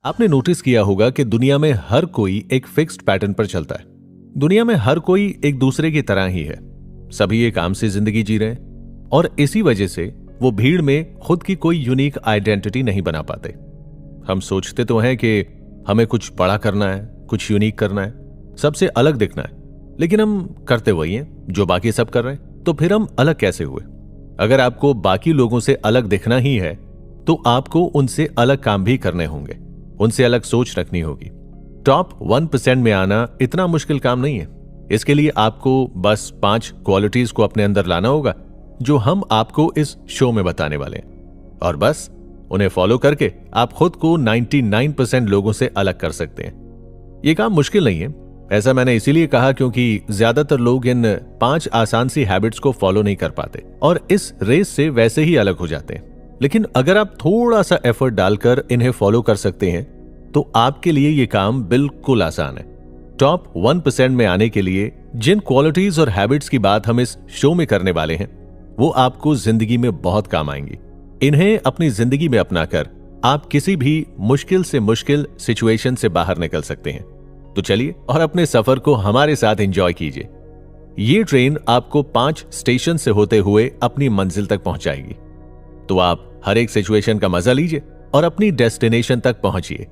आपने नोटिस किया होगा कि दुनिया में हर कोई एक फिक्स्ड पैटर्न पर चलता है। दुनिया में हर कोई एक दूसरे की तरह ही है। सभी एक आम सी जिंदगी जी रहे हैं और इसी वजह से वो भीड़ में खुद की कोई यूनिक आइडेंटिटी नहीं बना पाते। हम सोचते तो हैं कि हमें कुछ बड़ा करना है, कुछ यूनिक करना है, सबसे अलग दिखना है, लेकिन हम करते वही हैं जो बाकी सब कर रहे हैं। तो फिर हम अलग कैसे हुए? अगर आपको बाकी लोगों से अलग दिखना ही है तो आपको उनसे अलग काम भी करने होंगे, उनसे अलग सोच रखनी होगी। टॉप 1% में आना इतना मुश्किल काम नहीं है। इसके लिए आपको बस 5 क्वालिटीज को अपने अंदर लाना होगा जो हम आपको इस शो में बताने वाले हैं, और बस उन्हें फॉलो करके आप खुद को 99% लोगों से अलग कर सकते हैं। यह काम मुश्किल नहीं है। ऐसा मैंने इसीलिए कहा क्योंकि ज्यादातर लोग इन 5 आसान सी हैबिट्स को फॉलो नहीं कर पाते और इस रेस से वैसे ही अलग हो जाते हैं। लेकिन अगर आप थोड़ा सा एफर्ट डालकर इन्हें फॉलो कर सकते हैं तो आपके लिए यह काम बिल्कुल आसान है। टॉप 1% में आने के लिए जिन क्वालिटीज और हैबिट्स की बात हम इस शो में करने वाले हैं वो आपको जिंदगी में बहुत काम आएंगी। इन्हें अपनी जिंदगी में अपनाकर आप किसी भी मुश्किल से मुश्किल सिचुएशन से बाहर निकल सकते हैं। तो चलिए और अपने सफर को हमारे साथ एंजॉय कीजिए। ये ट्रेन आपको 5 स्टेशन से होते हुए अपनी मंजिल तक पहुंचाएगी। तो आप हर एक सिचुएशन का मजा लीजिए और अपनी डेस्टिनेशन तक पहुंचिए।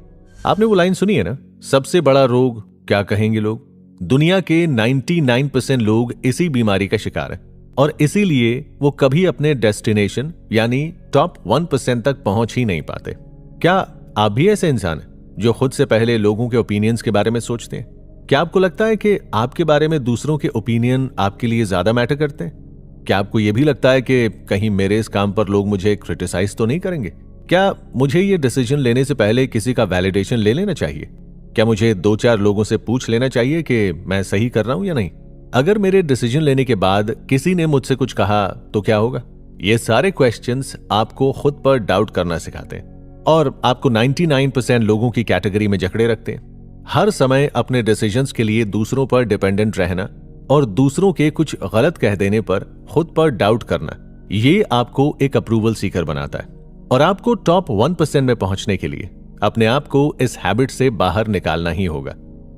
आपने वो लाइन सुनी है ना, सबसे बड़ा रोग क्या कहेंगे लोग? दुनिया के 99% लोग इसी बीमारी का शिकार हैं और इसीलिए वो कभी अपने डेस्टिनेशन यानी टॉप 1% तक पहुंच ही नहीं पाते। क्या आप भी ऐसे इंसान हैं जो खुद से पहले लोगों के ओपिनियंस के बारे में सोचते हैं? क्या आपको लगता है कि आपके बारे में दूसरों के ओपिनियन आपके लिए ज्यादा मैटर करते हैं? क्या आपको यह भी लगता है कि कहीं मेरे इस काम पर लोग मुझे क्रिटिसाइज तो नहीं करेंगे? क्या मुझे ये डिसीजन लेने से पहले किसी का वैलिडेशन ले लेना चाहिए? क्या मुझे 2-4 लोगों से पूछ लेना चाहिए कि मैं सही कर रहा हूं या नहीं? अगर मेरे डिसीजन लेने के बाद किसी ने मुझसे कुछ कहा तो क्या होगा? ये सारे क्वेश्चंस आपको खुद पर डाउट करना सिखाते हैं और आपको 99% लोगों की कैटेगरी में जकड़े रखते हैं। हर समय अपने डिसीजंस के लिए दूसरों पर डिपेंडेंट रहना और दूसरों के कुछ गलत कह देने पर खुद पर डाउट करना, ये आपको एक अप्रूवल सीकर बनाता है। और आपको टॉप 1% में पहुंचने के लिए अपने आप को इस हैबिट से बाहर निकालना ही होगा,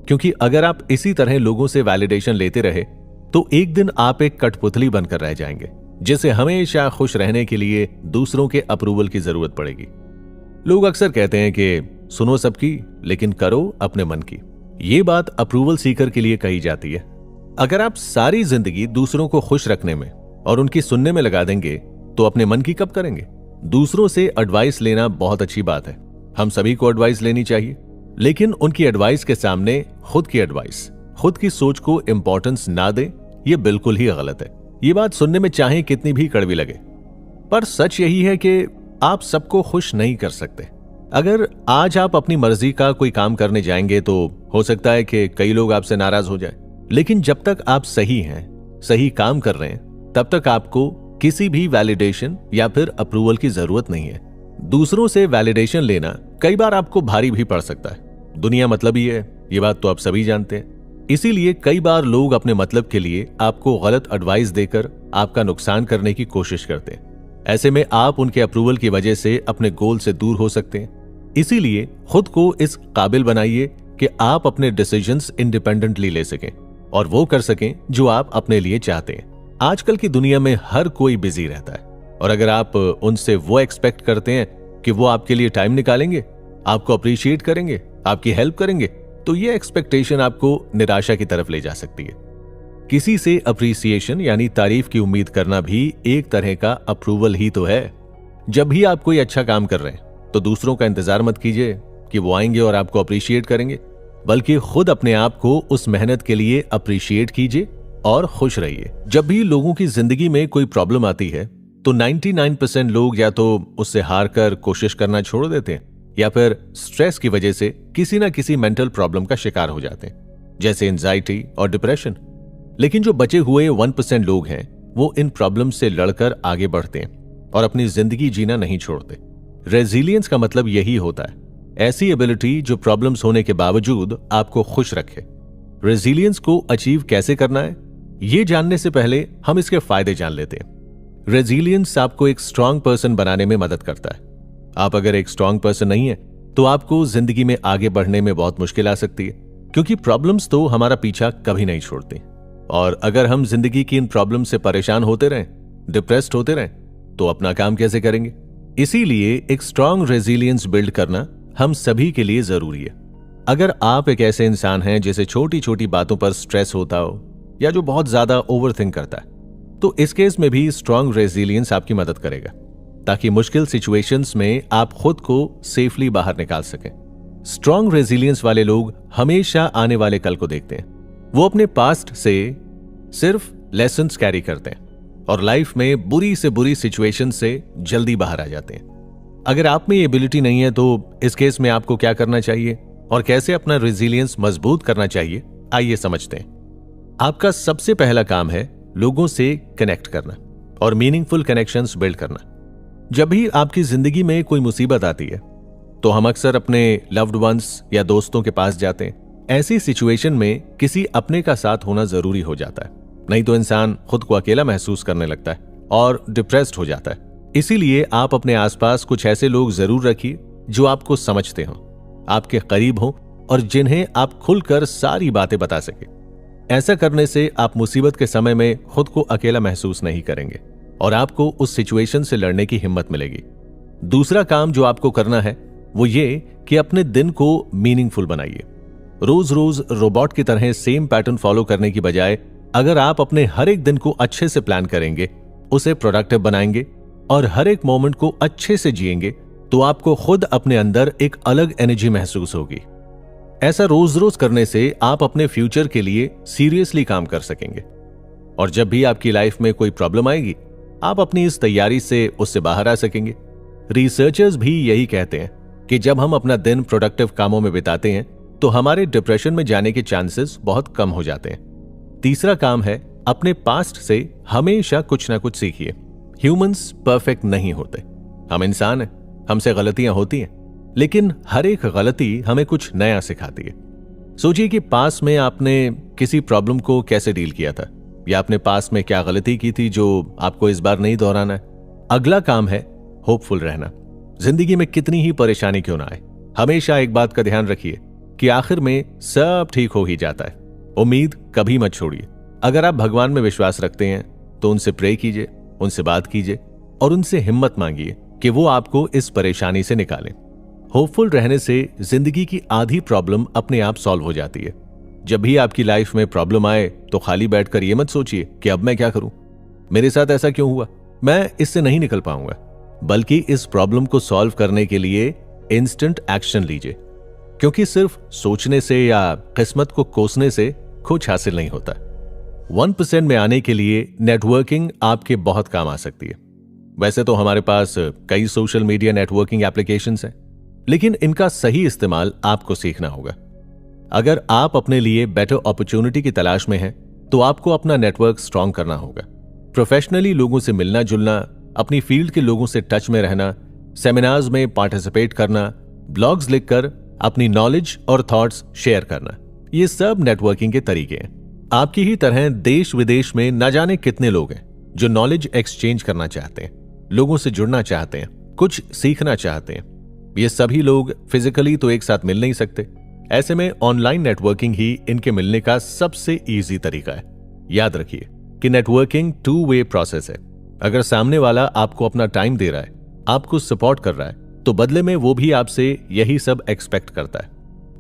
क्योंकि अगर आप इसी तरह लोगों से वैलिडेशन लेते रहे तो एक दिन आप एक कठपुतली बनकर रह जाएंगे जिसे हमेशा खुश रहने के लिए दूसरों के अप्रूवल की जरूरत पड़ेगी। लोग अक्सर कहते हैं कि सुनो सबकी लेकिन करो अपने मन की। ये बात अप्रूवल सीकर के लिए कही जाती है। अगर आप सारी जिंदगी दूसरों को खुश रखने में और उनकी सुनने में लगा देंगे तो अपने मन की कब करेंगे? दूसरों से एडवाइस लेना बहुत अच्छी बात है, हम सभी को एडवाइस लेनी चाहिए, लेकिन उनकी एडवाइस के सामने खुद की एडवाइस, खुद की सोच को इंपॉर्टेंस ना दें, यह बिल्कुल ही गलत है। ये बात सुनने में चाहे कितनी भी कड़वी लगे, पर सच यही है कि आप सबको खुश नहीं कर सकते। अगर आज आप अपनी मर्जी का कोई काम करने जाएंगे तो हो सकता है कि कई लोग आपसे नाराज हो जाएं, लेकिन जब तक आप सही हैं, सही काम कर रहे हैं, तब तक आपको किसी भी वैलिडेशन या फिर अप्रूवल की जरूरत नहीं है। दूसरों से वैलिडेशन लेना कई बार आपको भारी भी पड़ सकता है। दुनिया मतलबी है, ये बात तो आप सभी जानते हैं। इसीलिए कई बार लोग अपने मतलब के लिए आपको गलत एडवाइस देकर आपका नुकसान करने की कोशिश करते हैं। ऐसे में आप उनके अप्रूवल की वजह से अपने गोल से दूर हो सकते हैं। इसीलिए खुद को इस काबिल बनाइए कि आप अपने डिसीजंस इंडिपेंडेंटली ले सकें और वो कर सकें जो आप अपने लिए चाहते हैं। आजकल की दुनिया में हर कोई बिजी रहता है और अगर आप उनसे वो एक्सपेक्ट करते हैं कि वो आपके लिए टाइम निकालेंगे, आपको अप्रिशिएट करेंगे, आपकी हेल्प करेंगे, तो ये एक्सपेक्टेशन आपको निराशा की तरफ ले जा सकती है। किसी से अप्रिसिएशन यानी तारीफ की उम्मीद करना भी एक तरह का अप्रूवल ही तो है। जब भी आप कोई अच्छा काम कर रहे हैं तो दूसरों का इंतजार मत कीजिए कि वो आएंगे और आपको अप्रिशिएट करेंगे, बल्कि खुद अपने आप को उस मेहनत के लिए अप्रिशिएट कीजिए और खुश रहिए। जब भी लोगों की जिंदगी में कोई प्रॉब्लम आती है तो 99% लोग या तो उससे हार कर कोशिश करना छोड़ देते हैं या फिर स्ट्रेस की वजह से किसी ना किसी मेंटल प्रॉब्लम का शिकार हो जाते हैं, जैसे एंजाइटी और डिप्रेशन। लेकिन जो बचे हुए 1% लोग हैं वो इन प्रॉब्लम से लड़कर आगे बढ़ते हैं और अपनी जिंदगी जीना नहीं छोड़ते। रेजिलियंस का मतलब यही होता है, ऐसी एबिलिटी जो प्रॉब्लम्स होने के बावजूद आपको खुश रखे। रेजिलियंस को अचीव कैसे करना है, ये जानने से पहले हम इसके फायदे जान लेते हैं। रेजिलियंस आपको एक स्ट्रांग पर्सन बनाने में मदद करता है। आप अगर एक स्ट्रांग पर्सन नहीं है तो आपको जिंदगी में आगे बढ़ने में बहुत मुश्किल आ सकती है, क्योंकि प्रॉब्लम्स तो हमारा पीछा कभी नहीं छोड़ती। और अगर हम जिंदगी की इन प्रॉब्लम से परेशान होते रहें, डिप्रेस्ड होते रहें, तो अपना काम कैसे करेंगे? इसीलिए एक स्ट्रांग रेजिलियंस बिल्ड करना हम सभी के लिए जरूरी है। अगर आप एक ऐसे इंसान हैं जिसे छोटी छोटी बातों पर स्ट्रेस होता हो या जो बहुत ज्यादा ओवरथिंक करता है, तो इस केस में भी स्ट्रांग रेजिलियंस आपकी मदद करेगा, ताकि मुश्किल सिचुएशंस में आप खुद को सेफली बाहर निकाल सकें। स्ट्रांग रेजिलियंस वाले लोग हमेशा आने वाले कल को देखते हैं। वो अपने पास्ट से सिर्फ लेसन्स कैरी करते हैं और लाइफ में बुरी से बुरी सिचुएशन से जल्दी बाहर आ जाते हैं। अगर आप में ये एबिलिटी नहीं है, तो इस केस में आपको क्या करना चाहिए और कैसे अपना रेजिलियंस मजबूत करना चाहिए, आइए समझते हैं। आपका सबसे पहला काम है लोगों से कनेक्ट करना और मीनिंगफुल कनेक्शंस बिल्ड करना। जब भी आपकी जिंदगी में कोई मुसीबत आती है, तो हम अक्सर अपने लव्ड वंस या दोस्तों के पास जाते हैं। ऐसी सिचुएशन में किसी अपने का साथ होना जरूरी हो जाता है, नहीं तो इंसान खुद को अकेला महसूस करने लगता है और डिप्रेस्ड हो जाता है। इसीलिए आप अपने आसपास कुछ ऐसे लोग जरूर रखिए जो आपको समझते हों, आपके करीब हों और जिन्हें आप खुलकर सारी बातें बता सके। ऐसा करने से आप मुसीबत के समय में खुद को अकेला महसूस नहीं करेंगे और आपको उस सिचुएशन से लड़ने की हिम्मत मिलेगी। दूसरा काम जो आपको करना है वो ये कि अपने दिन को मीनिंगफुल बनाइए। रोज रोज रोबोट की तरह सेम पैटर्न फॉलो करने की बजाय अगर आप अपने हर एक दिन को अच्छे से प्लान करेंगे, उसे प्रोडक्टिव बनाएंगे और हर एक मोमेंट को अच्छे से जिएंगे, तो आपको खुद अपने अंदर एक अलग एनर्जी महसूस होगी। ऐसा रोज रोज करने से आप अपने फ्यूचर के लिए सीरियसली काम कर सकेंगे और जब भी आपकी लाइफ में कोई प्रॉब्लम आएगी, आप अपनी इस तैयारी से उससे बाहर आ सकेंगे। रिसर्चर्स भी यही कहते हैं कि जब हम अपना दिन प्रोडक्टिव कामों में बिताते हैं, तो हमारे डिप्रेशन में जाने के चांसेस बहुत कम हो जाते हैं। तीसरा काम है अपने पास्ट से हमेशा कुछ ना कुछ सीखिए। ह्यूमंस परफेक्ट नहीं होते, हम इंसान हैं, हमसे गलतियां होती हैं, लेकिन हर एक गलती हमें कुछ नया सिखाती है। सोचिए कि पास में आपने किसी प्रॉब्लम को कैसे डील किया था, या आपने पास में क्या गलती की थी जो आपको इस बार नहीं दोहराना है। अगला काम है होपफुल रहना। जिंदगी में कितनी ही परेशानी क्यों ना आए, हमेशा एक बात का ध्यान रखिए कि आखिर में सब ठीक हो ही जाता है। उम्मीद कभी मत छोड़िए। अगर आप भगवान में विश्वास रखते हैं तो उनसे प्रे कीजिए, उनसे बात कीजिए और उनसे हिम्मत मांगिए कि वो आपको इस परेशानी से निकालें। होपफुल रहने से जिंदगी की आधी प्रॉब्लम अपने आप सॉल्व हो जाती है। जब भी आपकी लाइफ में प्रॉब्लम आए तो खाली बैठकर ये मत सोचिए कि अब मैं क्या करूं, मेरे साथ ऐसा क्यों हुआ, मैं इससे नहीं निकल पाऊंगा, बल्कि इस प्रॉब्लम को सॉल्व करने के लिए इंस्टेंट एक्शन लीजिए, क्योंकि सिर्फ सोचने से या किस्मत को कोसने से कुछ हासिल नहीं होता। 1% में आने के लिए नेटवर्किंग आपके बहुत काम आ सकती है। वैसे तो हमारे पास कई सोशल मीडिया नेटवर्किंग एप्लीकेशंस हैं, लेकिन इनका सही इस्तेमाल आपको सीखना होगा। अगर आप अपने लिए बेटर अपॉर्चुनिटी की तलाश में हैं, तो आपको अपना नेटवर्क स्ट्रांग करना होगा। प्रोफेशनली लोगों से मिलना जुलना, अपनी फील्ड के लोगों से टच में रहना, सेमिनार्स में पार्टिसिपेट करना, ब्लॉग्स लिखकर अपनी नॉलेज और थॉट्स शेयर करना, ये सब नेटवर्किंग के तरीके हैं। आपकी ही तरह देश विदेश में न जाने कितने लोग हैं जो नॉलेज एक्सचेंज करना चाहते हैं, लोगों से जुड़ना चाहते हैं, कुछ सीखना चाहते हैं। ये सभी लोग फिजिकली तो एक साथ मिल नहीं सकते। ऐसे में ऑनलाइन नेटवर्किंग ही इनके मिलने का सबसे इजी तरीका है। याद रखिए कि नेटवर्किंग 2 वे प्रोसेस है। अगर सामने वाला आपको अपना टाइम दे रहा है, आपको सपोर्ट कर रहा है, तो बदले में वो भी आपसे यही सब एक्सपेक्ट करता है।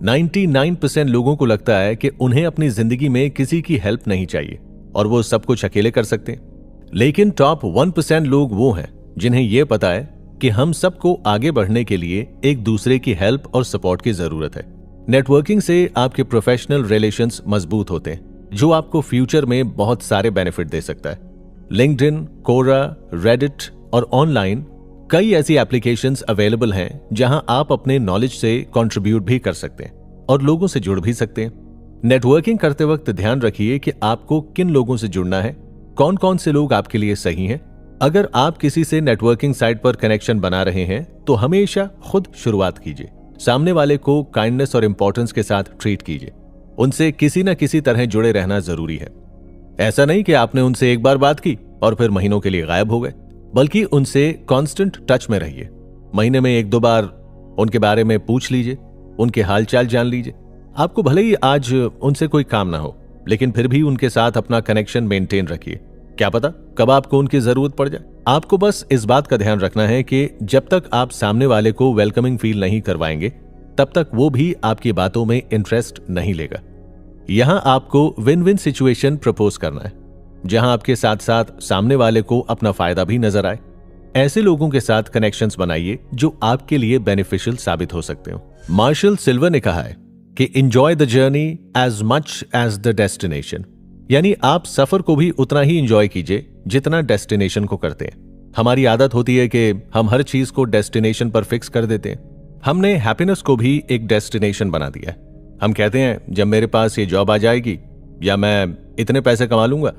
99% लोगों को लगता है कि उन्हें अपनी जिंदगी में किसी की हेल्प नहीं चाहिए और वो सब कुछ अकेले कर सकते हैं। लेकिन टॉप 1% लोग वो हैं जिन्हें यह पता है कि हम सबको आगे बढ़ने के लिए एक दूसरे की हेल्प और सपोर्ट की जरूरत है। नेटवर्किंग से आपके प्रोफेशनल रिलेशंस मजबूत होते हैं, जो आपको फ्यूचर में बहुत सारे बेनिफिट दे सकता है। लिंक्डइन, कोरा, रेडिट और ऑनलाइन कई ऐसी एप्लीकेशंस अवेलेबल हैं जहां आप अपने नॉलेज से कंट्रीब्यूट भी कर सकते हैं और लोगों से जुड़ भी सकते हैं। नेटवर्किंग करते वक्त ध्यान रखिए कि आपको किन लोगों से जुड़ना है, कौन कौन से लोग आपके लिए सही हैं। अगर आप किसी से नेटवर्किंग साइट पर कनेक्शन बना रहे हैं तो हमेशा खुद शुरुआत कीजिए। सामने वाले को काइंडनेस और इंपॉर्टेंस के साथ ट्रीट कीजिए। उनसे किसी न किसी तरह जुड़े रहना जरूरी है। ऐसा नहीं कि आपने उनसे एक बार बात की और फिर महीनों के लिए गायब हो गए, बल्कि उनसे कांस्टेंट टच में रहिए। महीने में 1-2 बार उनके बारे में पूछ लीजिए, उनके हालचाल जान लीजिए। आपको भले ही आज उनसे कोई काम ना हो, लेकिन फिर भी उनके साथ अपना कनेक्शन मेंटेन रखिए। क्या पता कब आपको उनकी जरूरत पड़ जाए। आपको बस इस बात का ध्यान रखना है कि जब तक आप सामने वाले को वेलकमिंग फील नहीं करवाएंगे, तब तक वो भी आपकी बातों में इंटरेस्ट नहीं लेगा। यहां आपको विन विन सिचुएशन प्रपोज करना है, जहां आपके साथ साथ सामने वाले को अपना फायदा भी नजर आए। ऐसे लोगों के साथ कनेक्शंस बनाइए जो आपके लिए बेनिफिशियल साबित हो सकते हो। मार्शल सिल्वर ने कहा है कि enjoy the journey as much as the destination, यानी आप सफर को भी उतना ही एंजॉय कीजिए जितना डेस्टिनेशन को करते हैं। हमारी आदत होती है कि हम हर चीज को डेस्टिनेशन पर फिक्स कर देते हैं। हमने हैप्पीनेस को भी एक डेस्टिनेशन बना दिया है। हम कहते हैं जब मेरे पास ये जॉब आ जाएगी, या मैं इतने पैसे कमा लूंगा,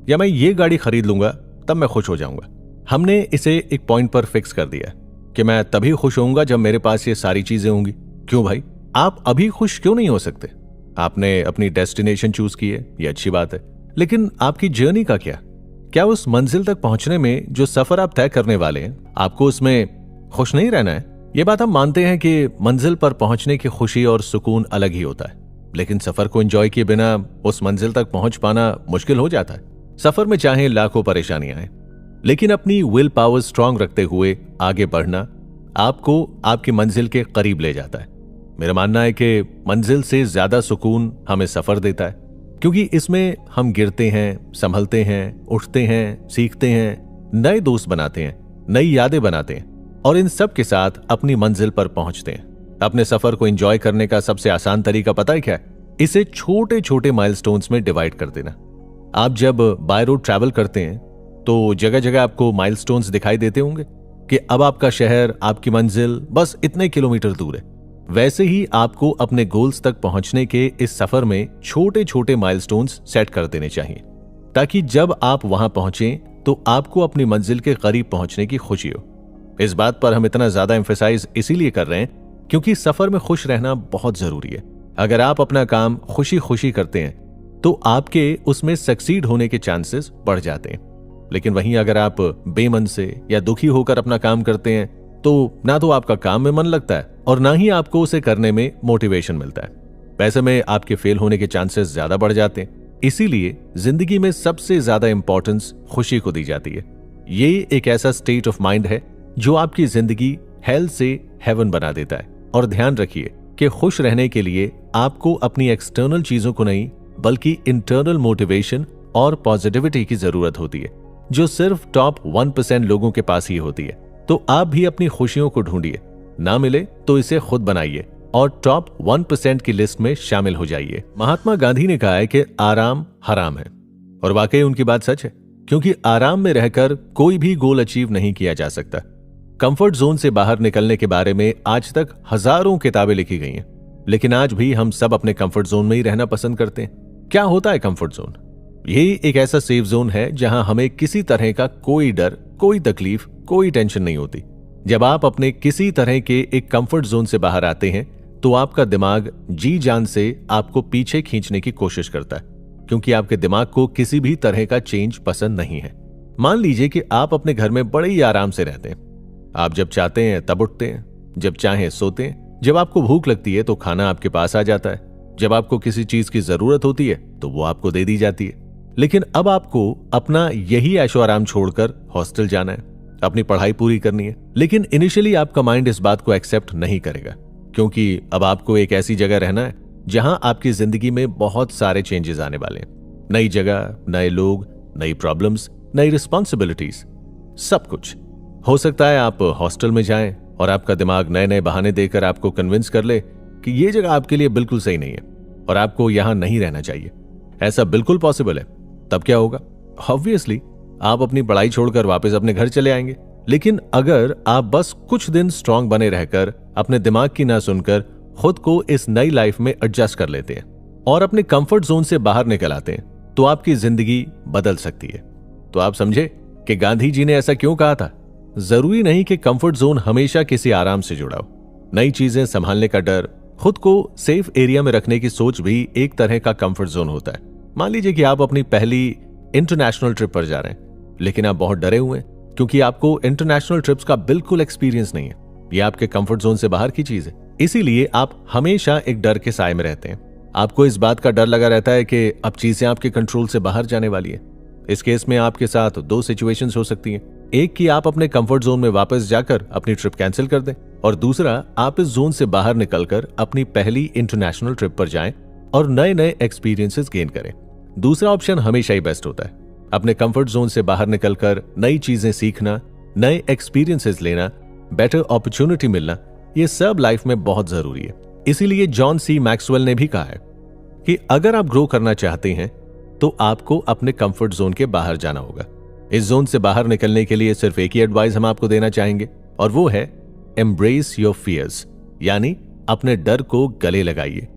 या मैं ये गाड़ी खरीद लूंगा, तब मैं खुश हो जाऊंगा। हमने इसे एक पॉइंट पर फिक्स कर दिया कि मैं तभी खुश होऊंगा जब मेरे पास ये सारी चीजें होंगी। क्यों भाई, आप अभी खुश क्यों नहीं हो सकते? आपने अपनी डेस्टिनेशन चूज की है, ये अच्छी बात है, लेकिन आपकी जर्नी का क्या उस मंजिल तक पहुंचने में जो सफर आप तय करने वाले हैं, आपको उसमें खुश नहीं रहना है? ये बात हम मानते हैं कि मंजिल पर पहुंचने की खुशी और सुकून अलग ही होता है, लेकिन सफर को एंजॉय किए बिना उस मंजिल तक पहुंच पाना मुश्किल हो जाता है। सफर में चाहे लाखों परेशानियां आए, लेकिन अपनी विल पावर स्ट्रांग रखते हुए आगे बढ़ना आपको आपकी मंजिल के करीब ले जाता है। मेरा मानना है कि मंजिल से ज्यादा सुकून हमें सफर देता है, क्योंकि इसमें हम गिरते हैं, संभलते हैं, उठते हैं, सीखते हैं, नए दोस्त बनाते हैं, नई यादें बनाते हैं, और इन सब के साथ अपनी मंजिल पर पहुंचते हैं। अपने सफर को एंजॉय करने का सबसे आसान तरीका पता है क्या है? इसे छोटे छोटे माइलस्टोन्स में डिवाइड कर देना। आप जब बाय रोड ट्रैवल करते हैं तो जगह जगह आपको माइलस्टोन्स दिखाई देते होंगे कि अब आपका शहर, आपकी मंजिल बस इतने किलोमीटर दूर है। वैसे ही आपको अपने गोल्स तक पहुंचने के इस सफर में छोटे छोटे माइलस्टोन्स सेट कर देने चाहिए, ताकि जब आप वहां पहुंचें तो आपको अपनी मंजिल के करीब पहुंचने की खुशी हो। इस बात पर हम इतना ज्यादा एम्फेसाइज इसीलिए कर रहे हैं क्योंकि सफर में खुश रहना बहुत जरूरी है। अगर आप अपना काम खुशी खुशी करते हैं तो आपके उसमें सक्सीड होने के चांसेस बढ़ जाते हैं, लेकिन वहीं अगर आप बेमन से या दुखी होकर अपना काम करते हैं तो ना तो आपका काम में मन लगता है और ना ही आपको उसे करने में मोटिवेशन मिलता है। ऐसे में आपके फेल होने के चांसेस ज्यादा बढ़ जाते हैं। इसीलिए जिंदगी में सबसे ज्यादा इंपॉर्टेंस खुशी को दी जाती है। ये एक ऐसा स्टेट ऑफ माइंड है जो आपकी जिंदगी हेल से हेवन बना देता है। और ध्यान रखिए कि खुश रहने के लिए आपको अपनी एक्सटर्नल चीजों को नहीं, बल्कि इंटरनल मोटिवेशन और पॉजिटिविटी की जरूरत होती है, जो सिर्फ टॉप 1% लोगों के पास ही होती है। तो आप भी अपनी खुशियों को ढूंढिए, ना मिले तो इसे खुद बनाइए और टॉप 1% की लिस्ट में शामिल हो जाइए। महात्मा गांधी ने कहा है कि आराम हराम है, और वाकई उनकी बात सच है, क्योंकि आराम में रहकर कोई भी गोल अचीव नहीं किया जा सकता। कंफर्ट जोन से बाहर निकलने के बारे में आज तक हजारों किताबें लिखी गई हैं, लेकिन आज भी हम सब अपने कंफर्ट जोन में ही रहना पसंद करते हैं। क्या होता है कंफर्ट जोन? यही एक ऐसा सेफ जोन है जहां हमें किसी तरह का कोई डर, कोई तकलीफ, कोई टेंशन नहीं होती। जब आप अपने किसी तरह के एक कंफर्ट जोन से बाहर आते हैं तो आपका दिमाग जी जान से आपको पीछे खींचने की कोशिश करता है, क्योंकि आपके दिमाग को किसी भी तरह का चेंज पसंद नहीं है। मान लीजिए कि आप अपने घर में बड़े ही आराम से रहते हैं। आप जब चाहते हैं तब उठते हैं, जब चाहें सोते हैं, जब आपको भूख लगती है तो खाना आपके पास आ जाता है, जब आपको किसी चीज की जरूरत होती है तो वो आपको दे दी जाती है। लेकिन अब आपको अपना यही ऐशो आराम छोड़कर हॉस्टल जाना है, अपनी पढ़ाई पूरी करनी है। लेकिन इनिशियली आपका माइंड इस बात को एक्सेप्ट नहीं करेगा, क्योंकि अब आपको एक ऐसी जगह रहना है जहां आपकी जिंदगी में बहुत सारे चेंजेस आने वाले हैं। नई जगह, नए लोग, नई प्रॉब्लम्स, नई रिस्पॉन्सिबिलिटीज, सब कुछ। हो सकता है आप हॉस्टल में जाएं और आपका दिमाग नए नए बहाने देकर आपको कन्विंस कर ले कि ये जगह आपके लिए बिल्कुल सही नहीं है और आपको यहां नहीं रहना चाहिए। ऐसा बिल्कुल पॉसिबल है। तब क्या होगा? ऑब्वियसली आप अपनी पढ़ाई छोड़कर वापस अपने घर चले आएंगे। लेकिन अगर आप बस कुछ दिन स्ट्रांग बने रहकर अपने दिमाग की ना सुनकर खुद को इस नई लाइफ में एडजस्ट कर लेते हैं और अपने कंफर्ट जोन से बाहर निकल आते हैं, तो आपकी जिंदगी बदल सकती है। तो आप समझे कि गांधी जी ने ऐसा क्यों कहा था? जरूरी नहीं कि कंफर्ट जोन हमेशा किसी आराम से जुड़ा हो। नई चीजें संभालने का डर, खुद को सेफ एरिया में रखने की सोच भी एक तरह का कंफर्ट जोन होता है। मान लीजिए कि आप अपनी पहली इंटरनेशनल ट्रिप पर जा रहे हैं, लेकिन आप बहुत डरे हुए हैं क्योंकि आपको इंटरनेशनल ट्रिप्स का बिल्कुल एक्सपीरियंस नहीं है। ये आपके कंफर्ट जोन से बाहर की चीज है, इसीलिए आप हमेशा एक डर के साए में रहते हैं। आपको इस बात का डर लगा रहता है कि अब चीजें आपके कंट्रोल से बाहर जाने वाली है। इस केस में आपके साथ दो सिचुएशंस हो सकती हैं। एक कि आप अपने कंफर्ट जोन में वापस जाकर अपनी ट्रिप कैंसिल कर दें, और दूसरा आप इस जोन से बाहर निकलकर अपनी पहली इंटरनेशनल ट्रिप पर जाएं और नए नए एक्सपीरियंसेस गेन करें। दूसरा ऑप्शन हमेशा ही बेस्ट होता है। अपने कंफर्ट जोन से बाहर निकलकर नई चीजें सीखना, नए एक्सपीरियंसेस लेना, बेटर अपॉर्चुनिटी मिलना, ये सब लाइफ में बहुत जरूरी है। इसीलिए जॉन सी मैक्सवेल ने भी कहा है कि अगर आप ग्रो करना चाहते हैं तो आपको अपने कंफर्ट जोन के बाहर जाना होगा। इस जोन से बाहर निकलने के लिए सिर्फ एक ही एडवाइस हम आपको देना चाहेंगे, और वो है एम्ब्रेस योर फियर्स, यानी अपने डर को गले लगाइए,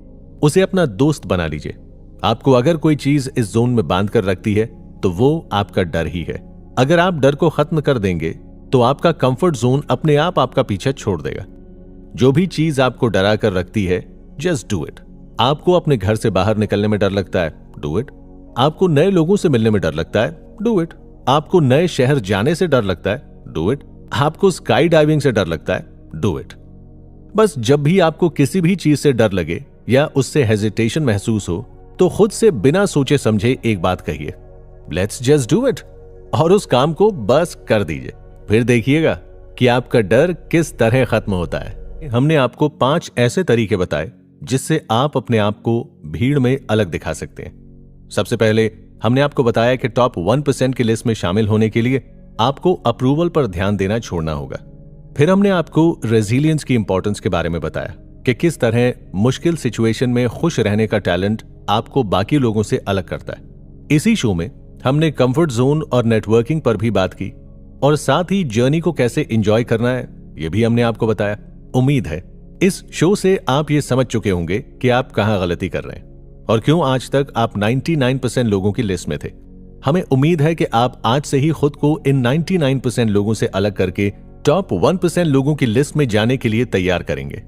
उसे अपना दोस्त बना लीजिए। आपको अगर कोई चीज इस जोन में बांध कर रखती है तो वो आपका डर ही है। अगर आप डर को खत्म कर देंगे तो आपका कंफर्ट जोन अपने आप आपका पीछा छोड़ देगा। जो भी चीज आपको डरा कर रखती है, जस्ट डू इट। आपको अपने घर से बाहर निकलने में डर लगता है, डू इट। आपको नए लोगों से मिलने में डर लगता है, डू इट। आपको नए शहर जाने से डर लगता है, डू इट। आपको स्काई डाइविंग से डर लगता है, डू इट। बस जब भी आपको किसी भी चीज से डर लगे या उससे हेजिटेशन महसूस हो तो खुद से बिना सोचे समझे एक बात कहिए, लेट्स जस्ट डू इट, और उस काम को बस कर दीजिए। फिर देखिएगा कि आपका डर किस तरह खत्म होता है। हमने आपको 5 ऐसे तरीके बताए जिससे आप अपने आप को भीड़ में अलग दिखा सकते हैं। सबसे पहले हमने आपको बताया कि टॉप 1% की लिस्ट में शामिल होने के लिए आपको अप्रूवल पर ध्यान देना छोड़ना होगा। फिर हमने आपको रेजिलियंस की इंपॉर्टेंस के बारे में बताया कि किस तरह मुश्किल सिचुएशन में खुश रहने का टैलेंट आपको बाकी लोगों से अलग करता है। इसी शो में हमने कंफर्ट जोन और नेटवर्किंग पर भी बात की, और साथ ही जर्नी को कैसे एंजॉय करना है ये भी हमने आपको बताया। उम्मीद है इस शो से आप ये समझ चुके होंगे कि आप कहां गलती कर रहे हैं और क्यों आज तक आप 99% लोगों की लिस्ट में थे। हमें उम्मीद है कि आप आज से ही खुद को इन 99% लोगों से अलग करके टॉप 1% लोगों की लिस्ट में जाने के लिए तैयार करेंगे।